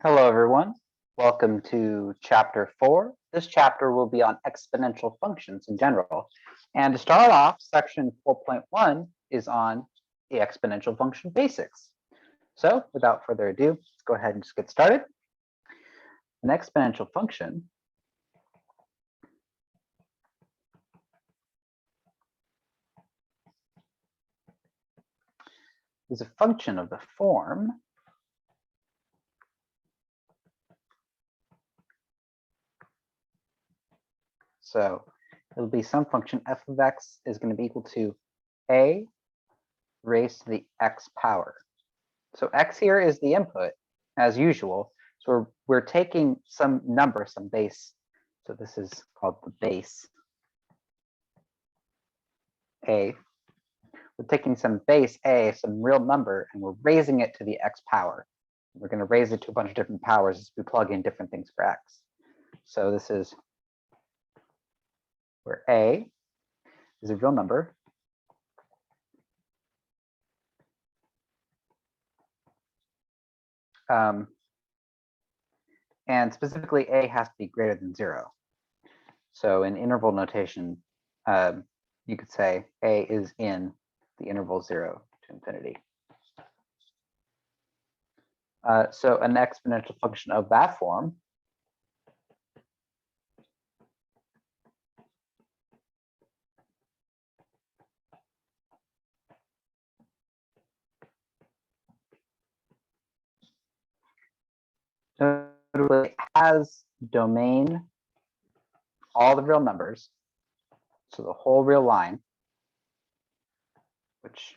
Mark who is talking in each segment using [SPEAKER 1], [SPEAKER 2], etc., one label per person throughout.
[SPEAKER 1] Hello, everyone. Welcome to chapter 4. This chapter will be on exponential functions in general. And to start off, section 4.1 is on the exponential function basics. So without further ado, let's go ahead and just get started. An exponential function is a function of the form so it'll be some function f of x is going to be equal to a raised to the x power. So x here is the input as usual. So we're taking some number, some base. So this is called the base a. We're taking some base a, some real number, and we're raising it to the x power. We're going to raise it to a bunch of different powers as we plug in different things for x. So this is where a is a real number. And specifically, a has to be greater than 0. So in interval notation, you could say a is in the interval 0 to infinity. So an exponential function of that form has domain all the real numbers, so the whole real line, which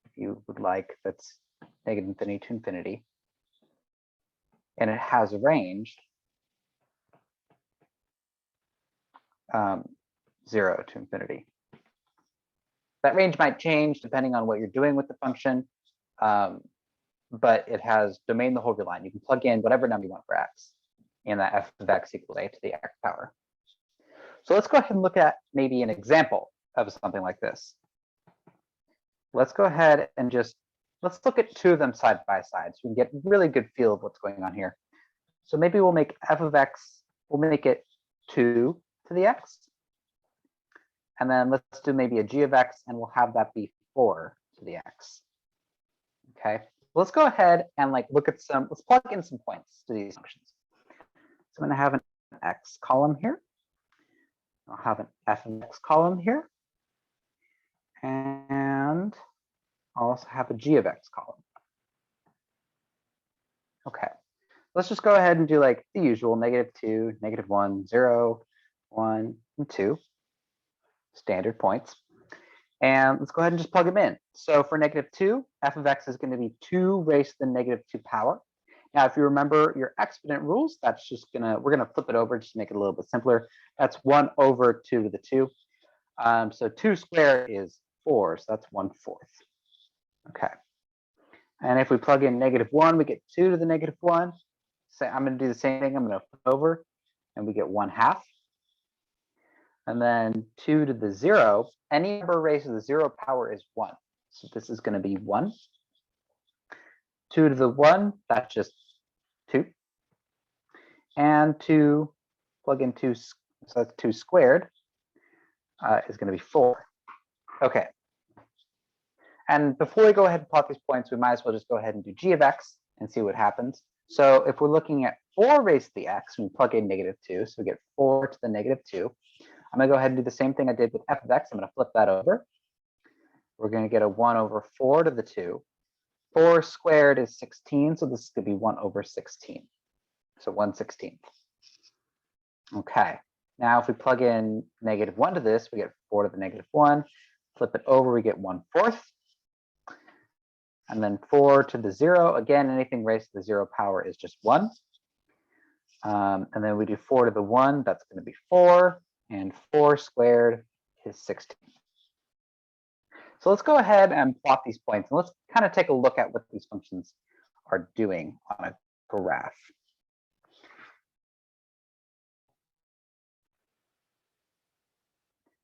[SPEAKER 1] if you would like, that's negative infinity to infinity, and it has a range 0 to infinity. That range might change depending on what you're doing with the function, but it has domain the whole real line. You can plug in whatever number you want for x, and that f of x equals a to the x power. So let's go ahead and look at maybe an example of something like this. Let's go ahead and let's look at two of them side by side so we can get a really good feel of what's going on here. So maybe we'll make f of x, we'll make it 2 to the x. And then let's do maybe a g of x, and we'll have that be 4 to the x. Okay, let's go ahead and look at let's plug in some points to these functions. So I'm going to have an x column here. I'll have an f of x column here. And I'll also have a g of x column. Okay, let's just go ahead and do the usual -2, -1, 0, 1, and 2 standard points. And let's go ahead and just plug them in. So for -2, f of x is going to be 2 raised to the -2 power. Now, if you remember your exponent rules, that's just we're gonna flip it over just to make it a little bit simpler. That's 1 over 2 to the 2. So 2 squared is 4, so that's 1/4. Okay. And if we plug in -1, we get 2 to the -1. So I'm going to do the same thing. I'm going to flip over, and we get 1/2. And then 2 to the 0. Any number raised to the 0 power is 1. So this is going to be 1. 2 to the 1, that's just 2. And 2, plug in 2, so that's 2 squared, is going to be 4. Okay. And before we go ahead and plot these points, we might as well just go ahead and do g of x and see what happens. So if we're looking at 4 raised to the x, we plug in -2, so we get 4 to the -2. I'm going to go ahead and do the same thing I did with f of x. I'm going to flip that over. We're going to get a 1 over 4 to the 2. 4 squared is 16, so this is going to be 1 over 16. So 1/16. Okay, now if we plug in -1 to this, we get 4 to the -1. Flip it over, we get 1/4. And then 4 to the 0, again, anything raised to the 0 power is just 1. And then we do 4 to the 1, that's going to be 4. And 4 squared is 16. So let's go ahead and plot these points. And let's kind of take a look at what these functions are doing on a graph.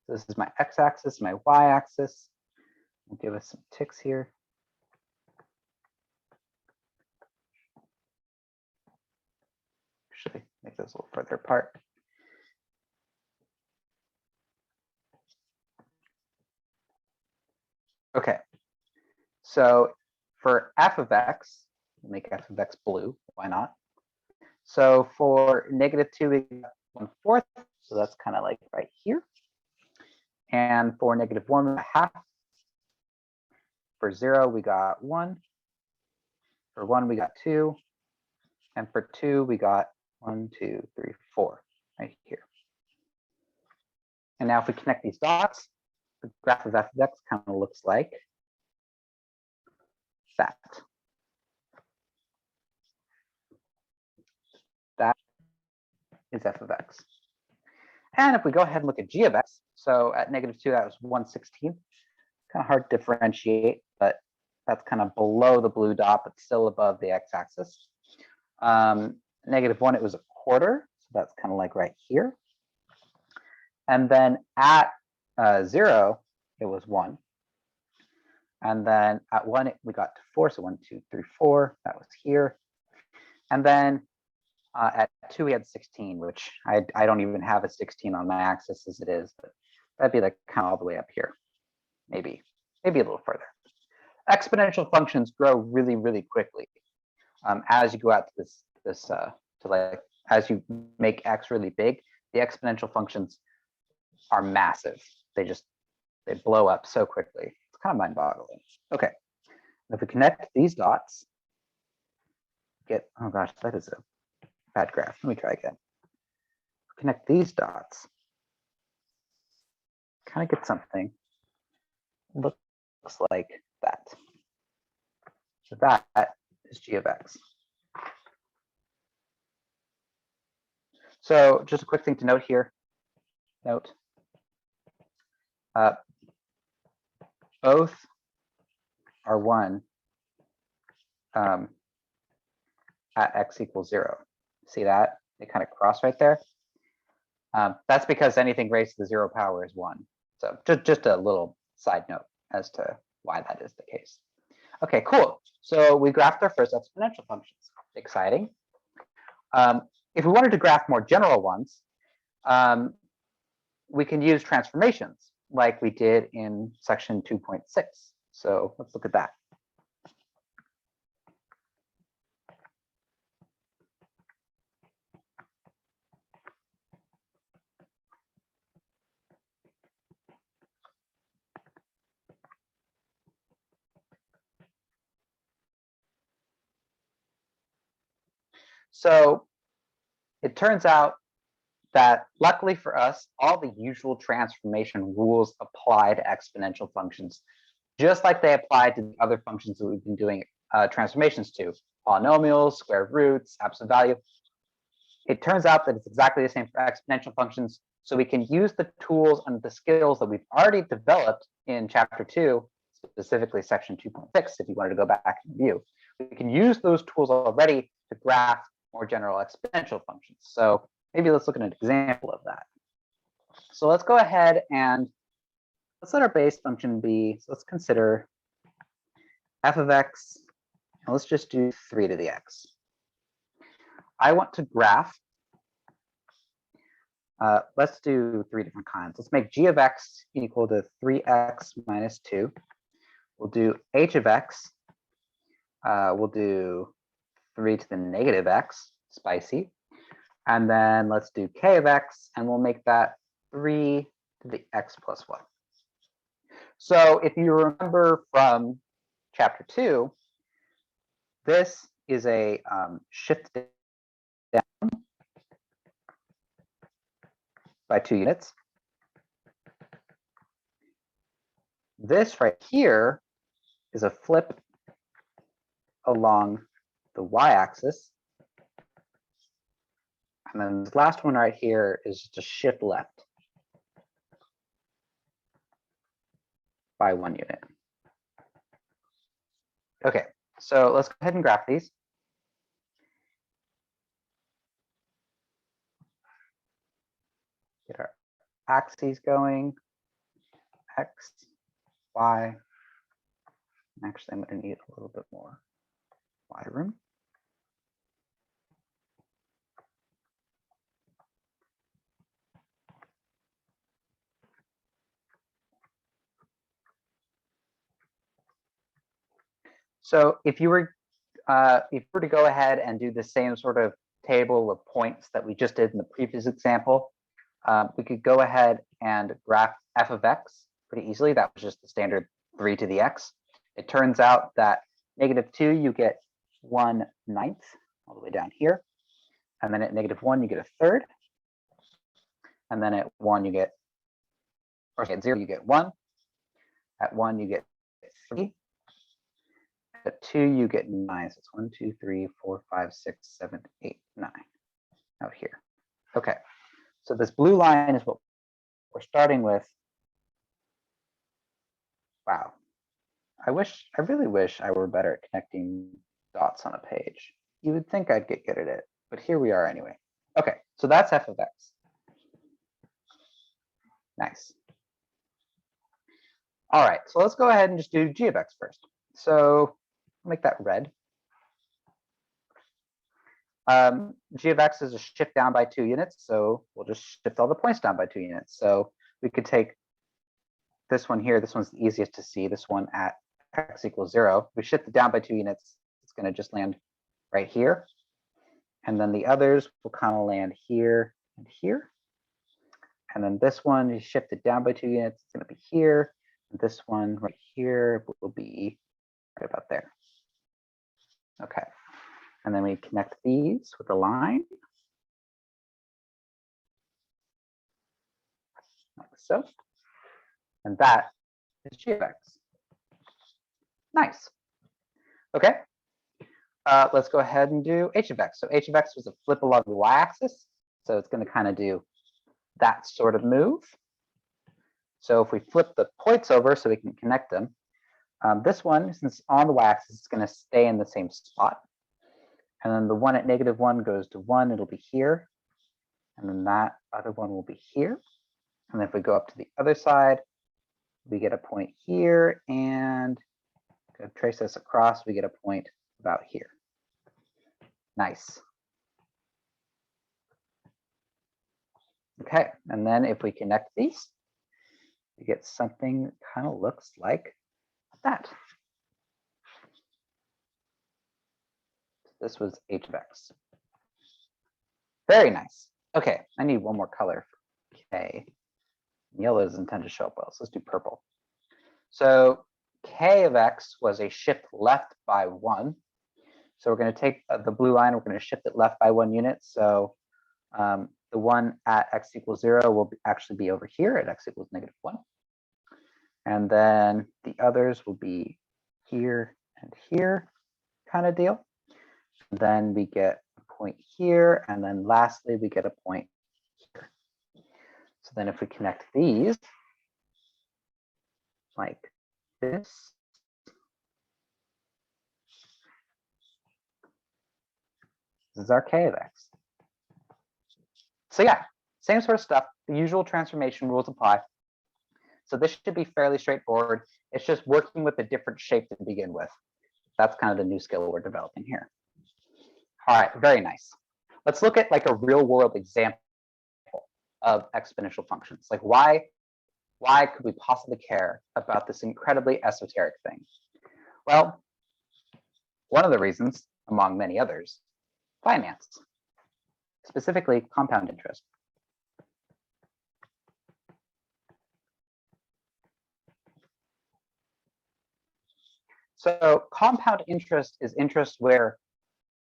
[SPEAKER 1] So this is my x-axis, my y-axis. We'll give us some ticks here. actually make those a little further apart. Okay, so for f of x, we'll make f of x blue, why not? So for -2, we got 1/4, so that's kind of like right here. And for -1, we got half. For 0, we got 1. For 1, we got 2. And for 2, we got 1, 2, 3, 4 right here. And now if we connect these dots, the graph of f of x kind of looks like that. That is f of x. And if we go ahead and look at g of x, so at -2, that was 1/16. Kind of hard to differentiate, but that's kind of below the blue dot, but still above the x-axis. -1, it was 1/4, so that's kind of like right here. And then at 0, it was 1. And then at 1, we got to 4, so 1, 2, 3, 4, that was here. And then at 2, we had 16, which I don't even have a 16 on my axis as it is, but that'd be like kind of all the way up here, maybe a little further. Exponential functions grow really, really quickly as you go out to as you make x really big. The exponential functions are massive. They blow up so quickly. It's kind of mind-boggling. Okay, if we connect these dots, oh gosh, that is a bad graph. Let me try again. Connect these dots, kind of get something. Looks like that. So that is g of x. So just a quick thing to note here. Both are 1 at x equals 0. See that? They kind of cross right there. That's because anything raised to the 0 power is 1. So just a little side note as to why that is the case. Okay, cool. So we graphed our first exponential functions. Exciting. If we wanted to graph more general ones, we can use transformations like we did in section 2.6. So let's look at that. So it turns out that luckily for us, all the usual transformation rules apply to exponential functions, just like they apply to the other functions that we've been doing transformations to, polynomials, square roots, absolute value. It turns out that it's exactly the same for exponential functions, so we can use the tools and the skills that we've already developed in chapter 2, specifically section 2.6, if you wanted to go back and review. We can use those tools already to graph more general exponential functions. So maybe let's look at an example of that. So let's go ahead and let's let our base function be, so let's consider f of x, and let's just do 3 to the x. I want to graph, let's do 3 different kinds. Let's make g of x equal to 3x minus 2. We'll do h of x, we'll do 3 to the negative x, spicy. And then let's do k of x, and we'll make that 3 to the x plus 1. So if you remember from chapter 2, this is a shift down by 2 units. This right here is a flip along the y-axis. And then this last one right here is just a shift left by 1 unit. Okay, so let's go ahead and graph these. Get our axes going, x, y. Actually, I'm going to need a little bit more y room. So if you were to go ahead and do the same sort of table of points that we just did in the previous example, we could go ahead and graph f of x pretty easily. That was just the standard 3 to the x. It turns out that -2, you get 1/9 all the way down here. And then at -1, you get a third. And then at 1, you get, or at 0, you get 1. At 1, you get 3. At 2, you get 9. So it's 1, 2, 3, 4, 5, 6, 7, 8, 9 out here. Okay, so this blue line is what we're starting with. Wow. I really wish I were better at connecting dots on a page. You would think I'd get good at it, but here we are anyway. Okay, so that's f of x. Nice. All right, so let's go ahead and just do g of x first. So I'll make that red. G of x is a shift down by 2 units, so we'll just shift all the points down by 2 units. So we could take this one here. This one's the easiest to see. This one at x equals 0. We shift it down by 2 units. It's going to just land right here. And then the others will kind of land here and here. And then this one, you shift it down by 2 units. It's going to be here. And this one right here will be right about there. Okay. And then we connect these with a line. Like so. And that is g of x. Nice. Okay. Let's go ahead and do h of x. So h of x was a flip along the y-axis. So it's going to kind of do that sort of move. So if we flip the points over so we can connect them, this one, since on the y-axis, is going to stay in the same spot. And then the one at -1 goes to 1, it'll be here. And then that other one will be here. And then if we go up to the other side, we get a point here, and trace this across, we get a point about here. Nice. Okay, and then if we connect these, we get something that kind of looks like that. This was h of x. Very nice. Okay, I need one more color for k. Yellow doesn't tend to show up well, so let's do purple. So k of x was a shift left by 1. So we're going to take the blue line, we're going to shift it left by 1 unit. So the one at x equals 0 will actually be over here at x equals -1. And then the others will be here and here kind of deal. And then we get a point here, and then lastly, we get a point here. So then if we connect these like this, this is our k of x. So yeah, same sort of stuff. The usual transformation rules apply. So this should be fairly straightforward. It's just working with a different shape to begin with. That's kind of the new skill we're developing here. All right, very nice. Let's look at like a real world example of exponential functions. Like why could we possibly care about this incredibly esoteric thing? Well, one of the reasons, among many others, finance, specifically compound interest. So compound interest is interest where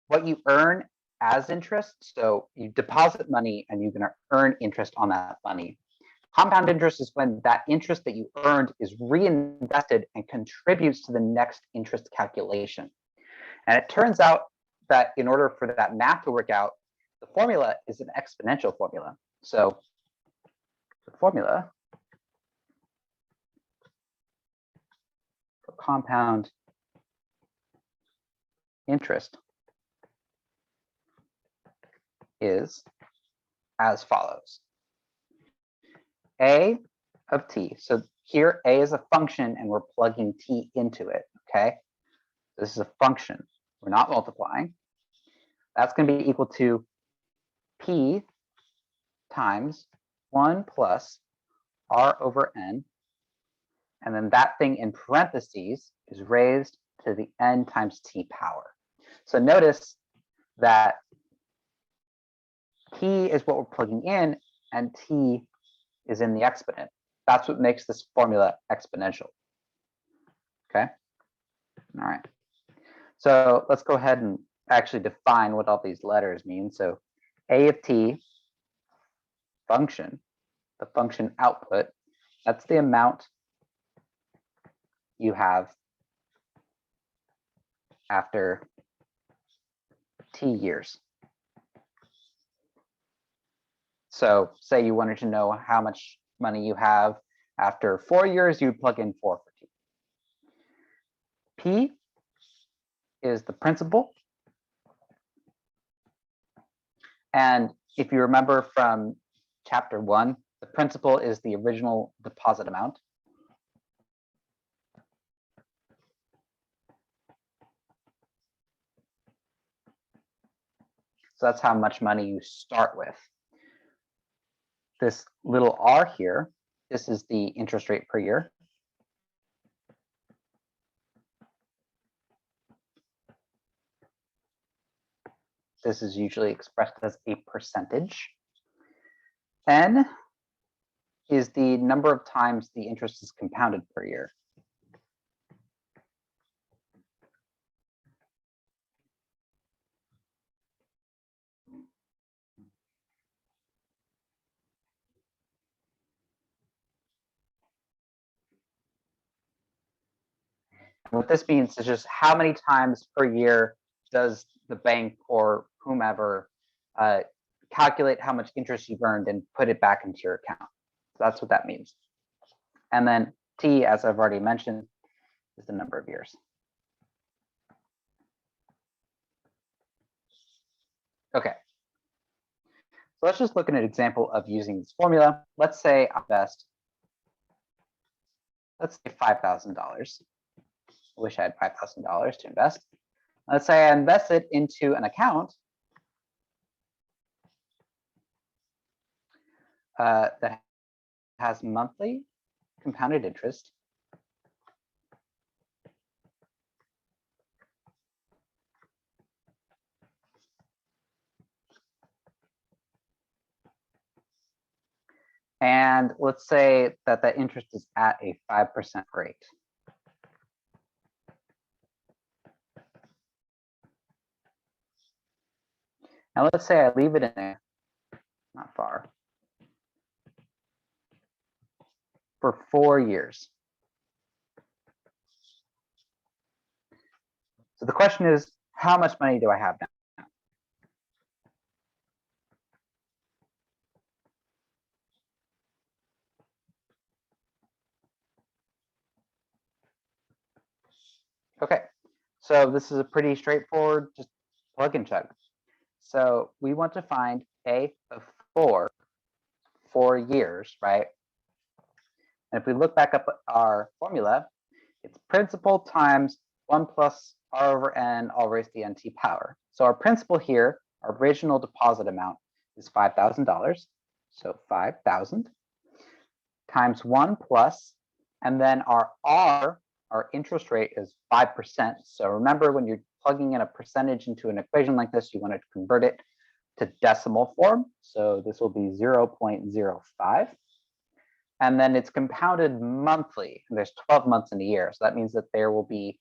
[SPEAKER 1] what you earn as interest, so you deposit money and you're going to earn interest on that money. Compound interest is when that interest that you earned is reinvested and contributes to the next interest calculation. And it turns out that in order for that math to work out, the formula is an exponential formula. So the formula for compound interest is as follows. A of t. So here A is a function and we're plugging t into it, okay? This is a function. We're not multiplying. That's going to be equal to p times 1 plus r over n. And then that thing in parentheses is raised to the n times t power. So notice that t is what we're plugging in and t is in the exponent. That's what makes this formula exponential. Okay. All right. So let's go ahead and actually define what all these letters mean. So a of t function, the function output, that's the amount you have after t years. So say you wanted to know how much money you have after 4 years, you'd plug in 4 for t. P is the principal. And if you remember from chapter 1, the principal is the original deposit amount. So that's how much money you start with. This little r here, this is the interest rate per year. This is usually expressed as a percentage. N is the number of times the interest is compounded per year. What this means is just how many times per year does the bank or whomever calculate how much interest you've earned and put it back into your account. So that's what that means. And then T, as I've already mentioned, is the number of years. Okay. So let's just look at an example of using this formula. Let's say I invest, let's say $5,000. I wish I had $5,000 to invest. Let's say I invest it into an account that has monthly compounded interest and let's say that the interest is at a 5% rate. Now let's say I leave it in there, not far, for 4 years. So the question is, how much money do I have now? Okay, so this is a pretty straightforward, just plug and chug. So we want to find A of 4 years, right? And if we look back up at our formula, it's principal times 1 plus r over n all raised to the nt power. So our principal here, our original deposit amount is $5,000. So 5,000 times 1 plus, and then our r, our interest rate is 5%. So remember, when you're plugging in a percentage into an equation like this, you want to convert it to decimal form. So this will be 0.05. And then it's compounded monthly. And there's 12 months in a year. So that means that there will be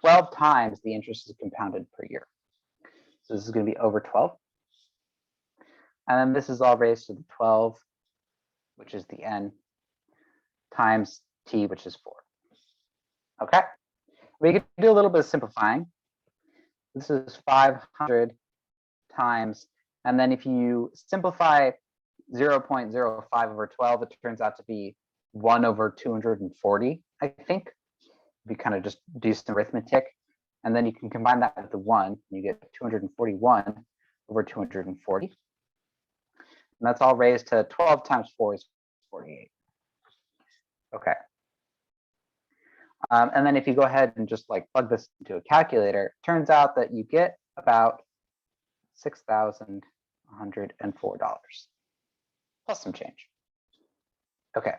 [SPEAKER 1] 12 times the interest is compounded per year. So this is going to be over 12. And then this is all raised to the 12, which is the n, times t, which is 4. Okay. We can do a little bit of simplifying. This is 500 times, and then if you simplify 0.05 over 12, it turns out to be 1 over 240, I think. If you kind of just do some arithmetic, and then you can combine that with the 1, and you get 241 over 240. And that's all raised to 12 times 4 is 48. Okay. And then if you go ahead and just like plug this into a calculator, it turns out that you get about $6,104 plus some change. Okay,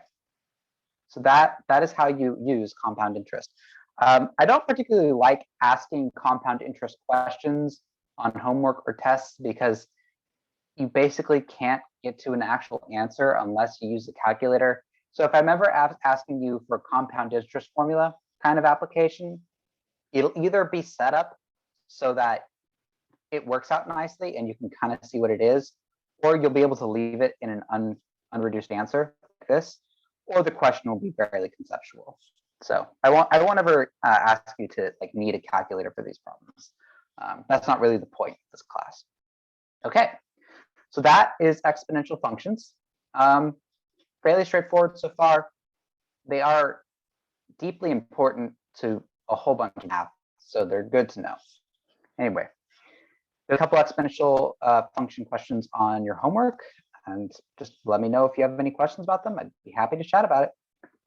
[SPEAKER 1] so that is how you use compound interest. I don't particularly like asking compound interest questions on homework or tests because you basically can't get to an actual answer unless you use the calculator. So if I'm ever asking you for a compound interest formula kind of application, it'll either be set up so that it works out nicely and you can kind of see what it is, or you'll be able to leave it in an unreduced answer like this, or the question will be fairly conceptual. So I won't ever ask you to like need a calculator for these problems. That's not really the point of this class. Okay, so that is exponential functions. Fairly straightforward so far. They are deeply important to a whole bunch of math, so they're good to know. Anyway, there's a couple exponential function questions on your homework, and just let me know if you have any questions about them. I'd be happy to chat about it.